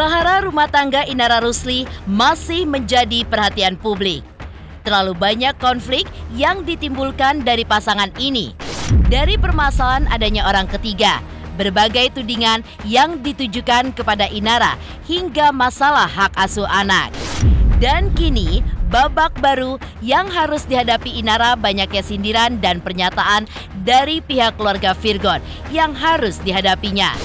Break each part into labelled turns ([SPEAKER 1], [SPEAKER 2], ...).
[SPEAKER 1] Prahara rumah tangga Inara Rusli masih menjadi perhatian publik. Terlalu banyak konflik yang ditimbulkan dari pasangan ini. Dari permasalahan adanya orang ketiga, berbagai tudingan yang ditujukan kepada Inara hingga masalah hak asuh anak. Dan kini babak baru yang harus dihadapi Inara banyaknya sindiran dan pernyataan dari pihak keluarga Virgon yang harus dihadapinya.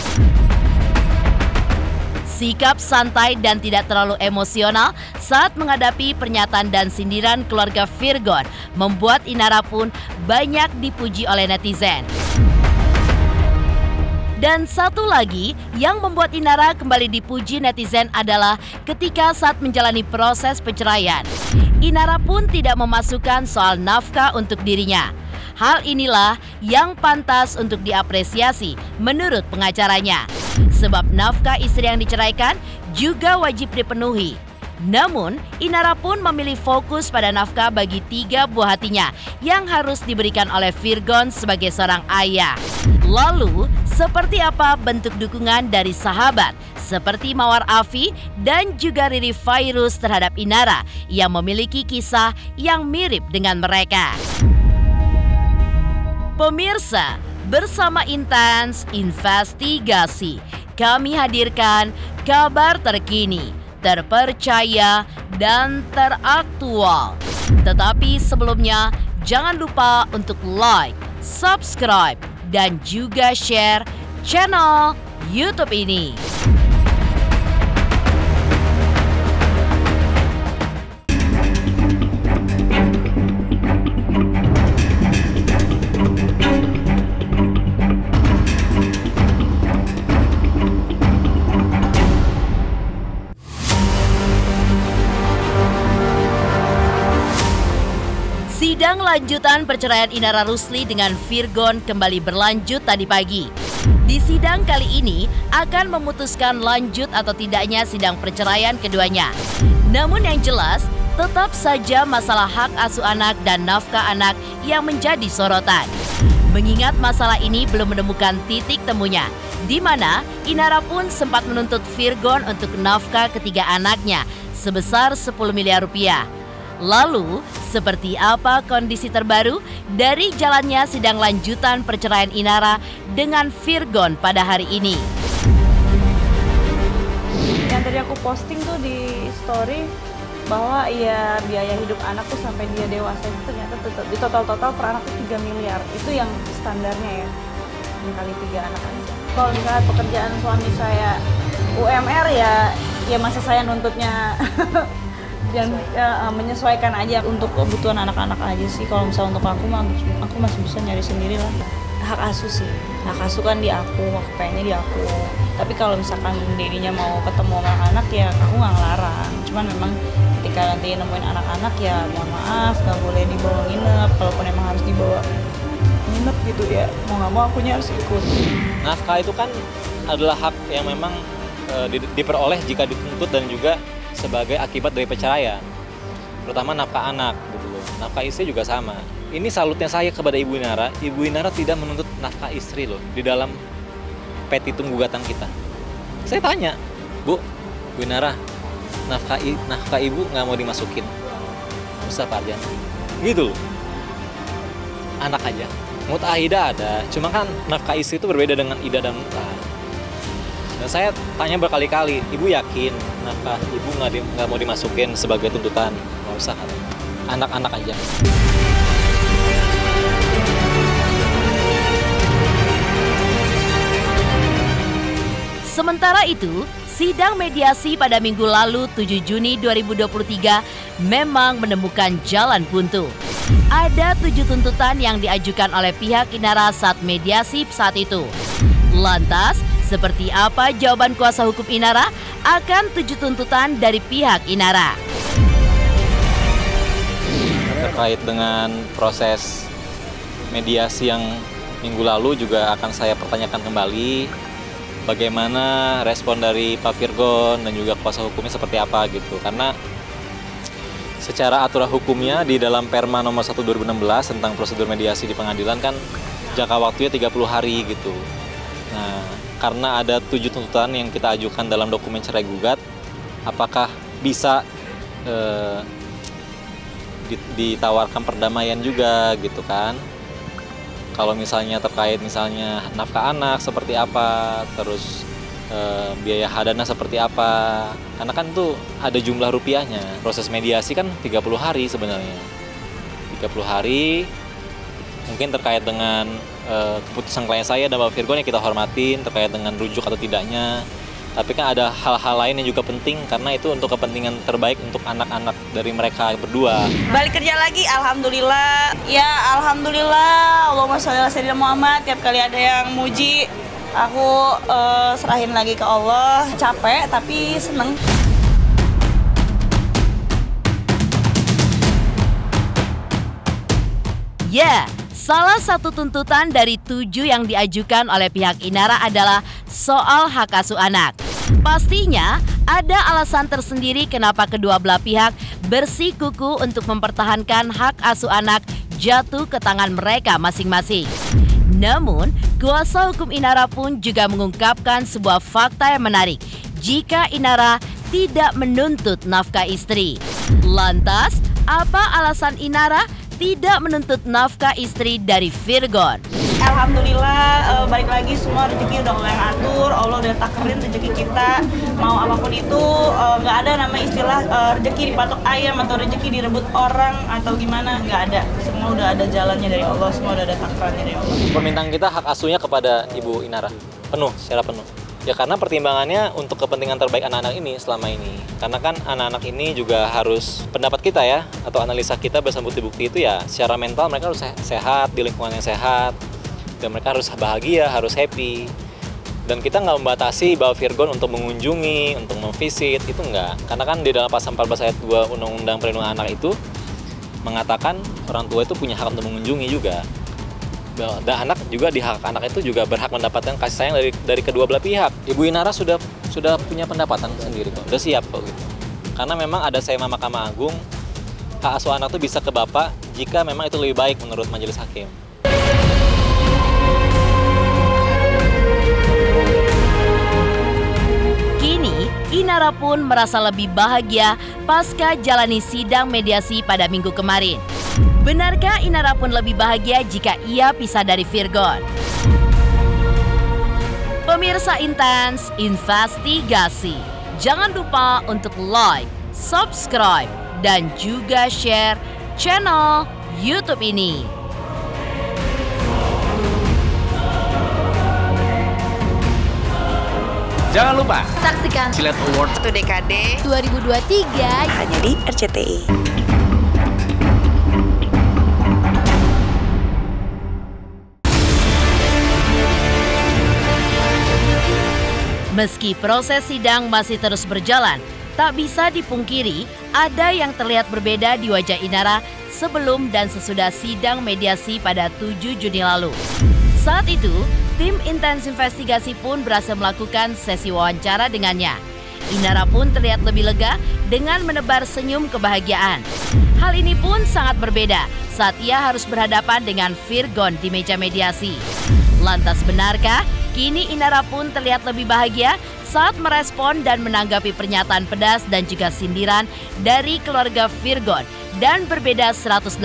[SPEAKER 1] Sikap santai dan tidak terlalu emosional saat menghadapi pernyataan dan sindiran keluarga Virgon membuat Inara pun banyak dipuji oleh netizen. Dan satu lagi yang membuat Inara kembali dipuji netizen adalah ketika saat menjalani proses perceraian. Inara pun tidak memasukkan soal nafkah untuk dirinya. Hal inilah yang pantas untuk diapresiasi menurut pengacaranya. Sebab nafkah istri yang diceraikan juga wajib dipenuhi. Namun, Inara pun memilih fokus pada nafkah bagi 3 buah hatinya yang harus diberikan oleh Virgon sebagai seorang ayah. Lalu, seperti apa bentuk dukungan dari sahabat seperti Mawar Afi dan juga Riri Fairuz terhadap Inara yang memiliki kisah yang mirip dengan mereka? Pemirsa, bersama Intens Investigasi, kami hadirkan kabar terkini, terpercaya, dan teraktual. Tetapi sebelumnya, jangan lupa untuk like, subscribe, dan juga share channel YouTube ini. Sidang lanjutan perceraian Inara Rusli dengan Virgon kembali berlanjut tadi pagi. Di sidang kali ini akan memutuskan lanjut atau tidaknya sidang perceraian keduanya. Namun yang jelas, tetap saja masalah hak asuh anak dan nafkah anak yang menjadi sorotan. Mengingat masalah ini belum menemukan titik temunya, di mana Inara pun sempat menuntut Virgon untuk nafkah ketiga anaknya sebesar 10 miliar rupiah. Lalu, seperti apa kondisi terbaru dari jalannya sidang lanjutan perceraian Inara dengan Virgon pada hari ini?
[SPEAKER 2] Yang tadi aku posting tuh di story bahwa ya biaya hidup anak tuh sampai dia dewasa itu ternyata di total per anak tuh 3 miliar. Itu yang standarnya ya, kali 3 anak aja. Kalau misalnya pekerjaan suami saya UMR ya masa saya nuntutnya dan menyesuaikan aja untuk kebutuhan anak-anak aja sih. Kalau misalnya untuk aku masih bisa nyari sendiri lah. Hak asuh sih, hak asuh kan di aku pengennya di aku. Tapi kalau misalkan dirinya mau ketemu sama anak ya aku nggak ngelarang. Cuman memang ketika nanti nemuin anak-anak ya mohon maaf nggak boleh dibawa nginep. Kalaupun emang harus dibawa nginep gitu ya, mau nggak mau akunya harus ikut.
[SPEAKER 3] Nafkah itu kan adalah hak yang memang diperoleh jika dituntut dan juga sebagai akibat dari perceraian, terutama nafkah anak gitu loh. Nafkah istri juga sama. Ini salutnya saya kepada Ibu Inara. Ibu Inara tidak menuntut nafkah istri loh di dalam petitum gugatan kita. Saya tanya, Bu Inara, nafkah ibu nggak mau dimasukin, usah Pak Arjan, gitu loh. Anak aja. Mut'ah Ida ada, cuma kan nafkah istri itu berbeda dengan Ida dan Mut'ah. Dan saya tanya berkali-kali, Ibu yakin nafkah Ibu nggak mau dimasukin sebagai tuntutan? Nggak usah, anak-anak aja.
[SPEAKER 1] Sementara itu, sidang mediasi pada minggu lalu 7 Juni 2023 memang menemukan jalan buntu. Ada 7 tuntutan yang diajukan oleh pihak Inara saat mediasi saat itu. Lantas, seperti apa jawaban kuasa hukum Inara akan 7 tuntutan dari pihak Inara?
[SPEAKER 3] Terkait dengan proses mediasi yang minggu lalu juga akan saya pertanyakan kembali bagaimana respon dari Pak Virgon dan juga kuasa hukumnya seperti apa gitu. Karena secara aturan hukumnya di dalam Perma nomor 1 2016 tentang prosedur mediasi di pengadilan kan jangka waktunya 30 hari gitu. Nah, karena ada 7 tuntutan yang kita ajukan dalam dokumen cerai gugat, apakah bisa ditawarkan perdamaian juga gitu kan? Kalau misalnya terkait misalnya nafkah anak seperti apa, terus biaya hadana seperti apa, karena kan tuh ada jumlah rupiahnya. Proses mediasi kan 30 hari sebenarnya. 30 hari, mungkin terkait dengan keputusan klien saya dan Bapak Virgon yang kita hormatin, terkait dengan rujuk atau tidaknya. Tapi kan ada hal-hal lain yang juga penting, karena itu untuk kepentingan terbaik untuk anak-anak dari mereka berdua.
[SPEAKER 2] Balik kerja lagi, alhamdulillah. Ya, alhamdulillah. Allahumma sholli ala sayyidina Muhammad. Tiap kali ada yang muji, aku serahin lagi ke Allah. Capek tapi seneng.
[SPEAKER 1] Ya, salah satu tuntutan dari 7 yang diajukan oleh pihak Inara adalah soal hak asuh anak. Pastinya ada alasan tersendiri kenapa kedua belah pihak bersikuku untuk mempertahankan hak asuh anak jatuh ke tangan mereka masing-masing. Namun, kuasa hukum Inara pun juga mengungkapkan sebuah fakta yang menarik jika Inara tidak menuntut nafkah istri. Lantas, apa alasan Inara tidak menuntut nafkah istri dari Virgon?
[SPEAKER 2] Alhamdulillah, balik lagi semua rezeki udah Allah yang atur, Allah udah takdirin rezeki kita. Mau apapun itu, nggak ada nama istilah rezeki dipatok ayam atau rezeki direbut orang atau gimana, nggak ada. Semua udah ada jalannya dari Allah, semua udah ada takdirannya dari Allah.
[SPEAKER 3] Permintaan kita hak asuhnya kepada Ibu Inara penuh, secara penuh. Ya karena pertimbangannya untuk kepentingan terbaik anak-anak ini selama ini. Karena kan anak-anak ini juga harus, pendapat kita ya, atau analisa kita bersama bukti-bukti itu ya, secara mental mereka harus sehat, di lingkungan yang sehat, dan mereka harus bahagia, harus happy. Dan kita nggak membatasi bahwa Virgon untuk mengunjungi, untuk memvisit, itu enggak. Karena kan di dalam pasal 14 ayat 2 Undang-Undang Perlindungan Anak itu mengatakan orang tua itu punya hak untuk mengunjungi juga. Dan anak juga, di hak anak itu juga berhak mendapatkan kasih sayang dari kedua belah pihak. Ibu Inara sudah punya pendapatan sendiri kok, udah siap kok gitu. Karena memang ada sema Mahkamah Agung, hak asuh anak itu bisa ke bapak jika memang itu lebih baik menurut majelis hakim.
[SPEAKER 1] Kini, Inara pun merasa lebih bahagia pasca jalani sidang mediasi pada minggu kemarin. Benarkah Inara pun lebih bahagia jika ia pisah dari Virgon? Pemirsa Intens Investigasi, jangan lupa untuk like, subscribe, dan juga share channel YouTube ini.
[SPEAKER 4] Jangan lupa
[SPEAKER 5] saksikan
[SPEAKER 4] Cilet Award
[SPEAKER 5] 1 dekade
[SPEAKER 6] 2023
[SPEAKER 5] hanya di RCTI.
[SPEAKER 1] Meski proses sidang masih terus berjalan, tak bisa dipungkiri ada yang terlihat berbeda di wajah Inara sebelum dan sesudah sidang mediasi pada 7 Juni lalu. Saat itu, tim Intens Investigasi pun berhasil melakukan sesi wawancara dengannya. Inara pun terlihat lebih lega dengan menebar senyum kebahagiaan. Hal ini pun sangat berbeda saat ia harus berhadapan dengan Virgon di meja mediasi. Lantas benarkah kini Inara pun terlihat lebih bahagia saat merespon dan menanggapi pernyataan pedas dan juga sindiran dari keluarga Virgon, dan berbeda 180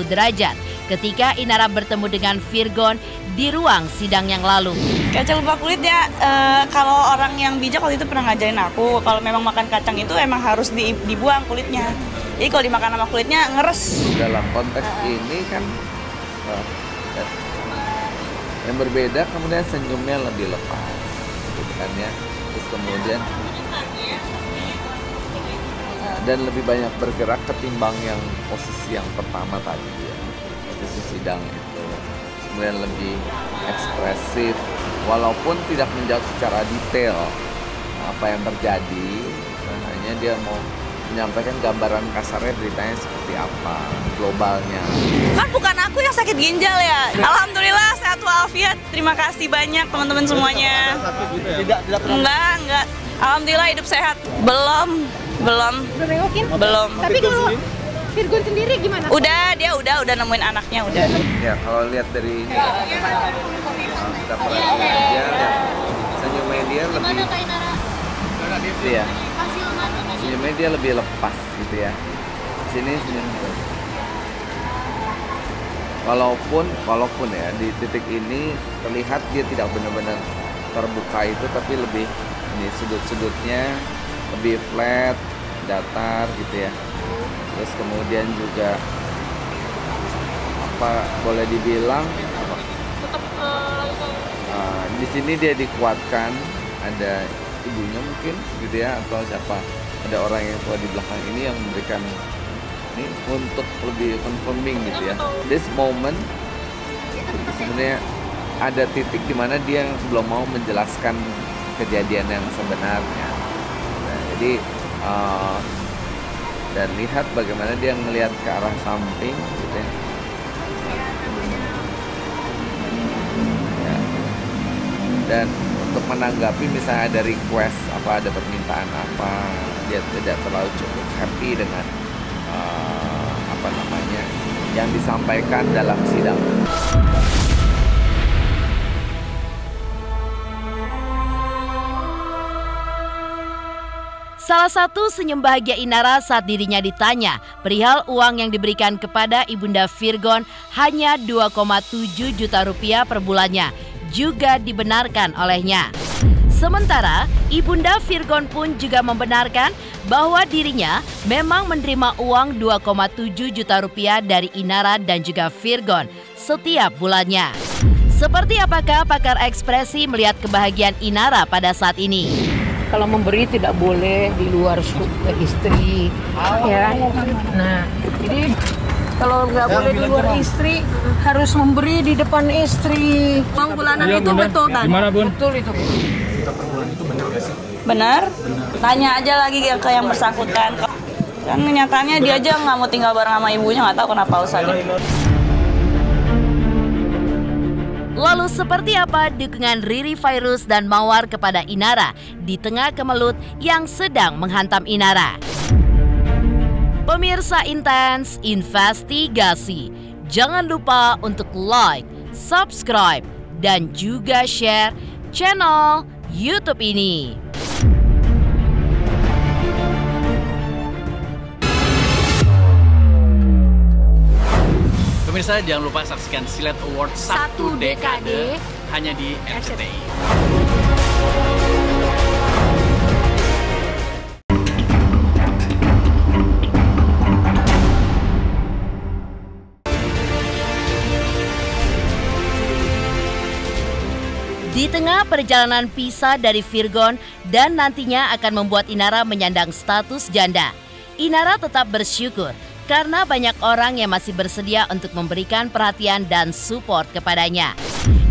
[SPEAKER 1] derajat ketika Inara bertemu dengan Virgon di ruang sidang yang lalu.
[SPEAKER 2] Kacang lupa kulit ya, kalau orang yang bijak waktu itu pernah ngajarin aku, kalau memang makan kacang itu emang harus dibuang kulitnya. Jadi kalau dimakan sama kulitnya ngeres.
[SPEAKER 7] Dalam konteks ini kan yang berbeda, kemudian senyumnya lebih lepas, gitu kan ya. Terus kemudian dan lebih banyak bergerak ketimbang yang posisi yang pertama tadi ya, posisi sidang itu. Kemudian lebih ekspresif, walaupun tidak menjawab secara detail apa yang terjadi. Hanya dia mau menyampaikan gambaran kasarnya beritanya seperti apa, globalnya.
[SPEAKER 2] Kan bukan aku yang sakit ginjal ya. Alhamdulillah sehat walafiat. Terima kasih banyak teman-teman semuanya.
[SPEAKER 4] Tidak
[SPEAKER 2] Enggak. Alhamdulillah hidup sehat. Belum.
[SPEAKER 6] nengokin?
[SPEAKER 2] Belum.
[SPEAKER 6] Tapi kalau Virgon sendiri gimana?
[SPEAKER 2] Dia udah nemuin anaknya udah.
[SPEAKER 7] Ya kalau lihat dari ini kita perhatiin aja, senyumnya dia lebih gitu ya, senyumnya dia lebih lepas gitu ya. Sini senyum gitu. Walaupun ya di titik ini terlihat dia tidak benar-benar terbuka itu, tapi lebih ini sudut-sudutnya lebih flat, datar gitu ya. Terus kemudian juga apa boleh dibilang di sini dia dikuatkan, ada ibunya mungkin gitu ya, atau siapa, ada orang yang tua di belakang ini yang memberikan ini untuk lebih confirming gitu ya. This moment itu sebenarnya ada titik di mana dia belum mau menjelaskan kejadian yang sebenarnya. Nah, jadi dan lihat bagaimana dia ngelihat ke arah samping gitu ya. Dan untuk menanggapi misalnya ada request apa, ada permintaan apa, dia tidak terlalu cukup happy dengan apa namanya yang disampaikan dalam sidang.
[SPEAKER 1] Salah satu senyum bahagia Inara saat dirinya ditanya perihal uang yang diberikan kepada Ibunda Virgon hanya 2,7 juta rupiah per bulannya juga dibenarkan olehnya. Sementara Ibunda Virgon pun juga membenarkan bahwa dirinya memang menerima uang 2,7 juta rupiah dari Inara dan juga Virgon setiap bulannya. Seperti apakah pakar ekspresi melihat kebahagiaan Inara pada saat ini?
[SPEAKER 8] Kalau memberi tidak boleh di luar ke istri, ya. Nah, jadi kalau nggak boleh di luar istri, harus memberi di depan istri.
[SPEAKER 2] Uang bulanan itu betul kan?
[SPEAKER 9] Gimana Bun?
[SPEAKER 8] Betul itu.
[SPEAKER 9] Kita per bulan itu benar gak sih?
[SPEAKER 2] Benar? Tanya aja lagi ke yang bersangkutan. Kan nyatanya dia aja nggak mau tinggal bareng sama ibunya, nggak tahu kenapa usahanya.
[SPEAKER 1] Lalu seperti apa dukungan Riri Virus dan Mawar kepada Inara di tengah kemelut yang sedang menghantam Inara? Pemirsa Intens Investigasi, jangan lupa untuk like, subscribe, dan juga share channel YouTube ini.
[SPEAKER 10] Pemirsa, jangan lupa saksikan Silet Award 1 dekade hanya di RCTI.
[SPEAKER 1] Di tengah perjalanan pisah dari Virgon dan nantinya akan membuat Inara menyandang status janda, Inara tetap bersyukur karena banyak orang yang masih bersedia untuk memberikan perhatian dan support kepadanya.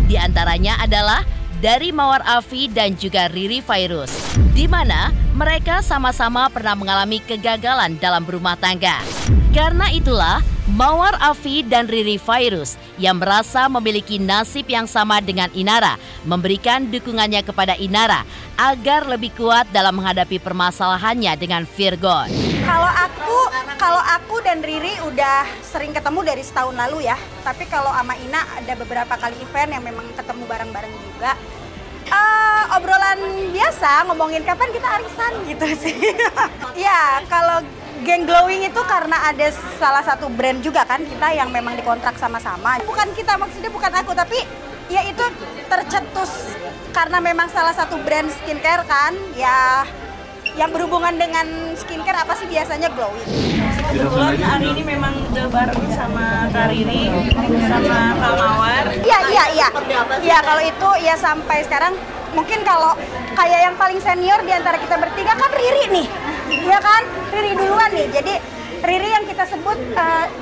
[SPEAKER 1] Di antaranya adalah dari Mawar Afi dan juga Riri Virus, di mana mereka sama-sama pernah mengalami kegagalan dalam berumah tangga. Karena itulah Mawar Afi dan Riri Virus yang merasa memiliki nasib yang sama dengan Inara memberikan dukungannya kepada Inara agar lebih kuat dalam menghadapi permasalahannya dengan Virgon.
[SPEAKER 6] Kalau aku dan Riri udah sering ketemu dari setahun lalu ya. Tapi kalau sama Ina ada beberapa kali event yang memang ketemu bareng-bareng juga. Obrolan biasa ngomongin kapan kita arisan gitu sih. Ya, kalau Geng Glowing itu karena ada salah satu brand juga kan kita yang memang dikontrak sama-sama. Bukan kita, maksudnya bukan aku, tapi ya itu tercetus karena memang salah satu brand skincare kan. Ya yang berhubungan dengan skincare apa sih biasanya glowing.
[SPEAKER 2] Kebetulan hari ini memang udah bareng sama Kak Riri, sama Kak Mawar.
[SPEAKER 6] Iya. Ya kalau itu ya sampai sekarang mungkin kalau kayak yang paling senior di antara kita bertiga kan Riri nih. Iya kan? Riri duluan nih. Jadi Riri yang kita sebut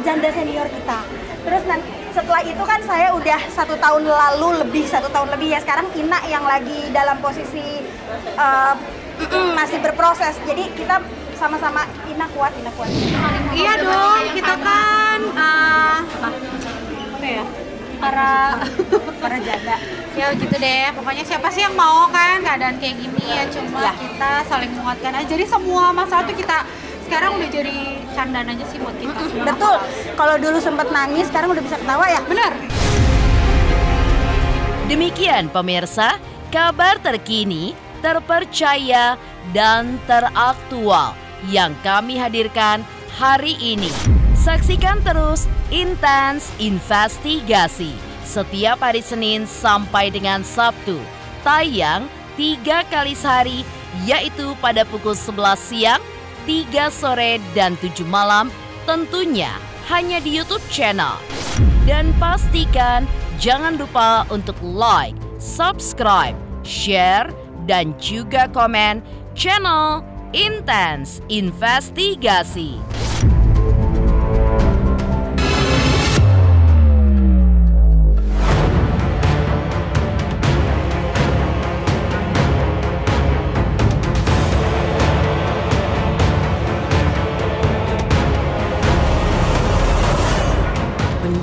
[SPEAKER 6] janda senior kita. Terus nanti setelah itu kan saya udah 1 tahun lebih ya. Sekarang Ina yang lagi dalam posisi masih berproses. Jadi kita sama-sama Ina kuat.
[SPEAKER 11] Iya dong, kita kan apa ya? Para janda. Ya gitu deh. Pokoknya siapa sih yang mau kan keadaan kayak gini ya, cuma kita saling menguatkan aja. Jadi semua masalah tuh kita sekarang udah jadi candaan aja sih buat kita.
[SPEAKER 6] Betul. Kalau dulu sempat nangis, sekarang udah bisa ketawa ya?
[SPEAKER 11] Bener.
[SPEAKER 1] Demikian pemirsa, kabar terkini, terpercaya, dan teraktual yang kami hadirkan hari ini. Saksikan terus Intens Investigasi setiap hari Senin sampai dengan Sabtu. Tayang 3 kali sehari, yaitu pada pukul 11 siang, 3 sore, dan 7 malam, tentunya hanya di YouTube channel. Dan pastikan jangan lupa untuk like, subscribe, share, dan juga komen channel Intens Investigasi.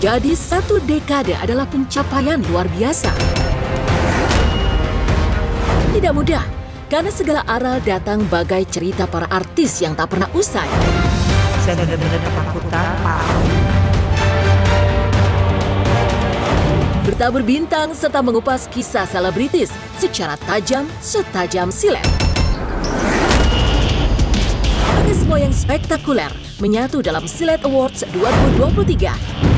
[SPEAKER 12] Menjadi 1 dekade adalah pencapaian luar biasa. Tidak mudah, karena segala aral datang bagai cerita para artis yang tak pernah usai.
[SPEAKER 13] Saya benar-benar ketakutan, Pak.
[SPEAKER 12] Bertabur bintang serta mengupas kisah selebritis secara tajam setajam silet. Ada semua yang spektakuler menyatu dalam Silet Awards 2023.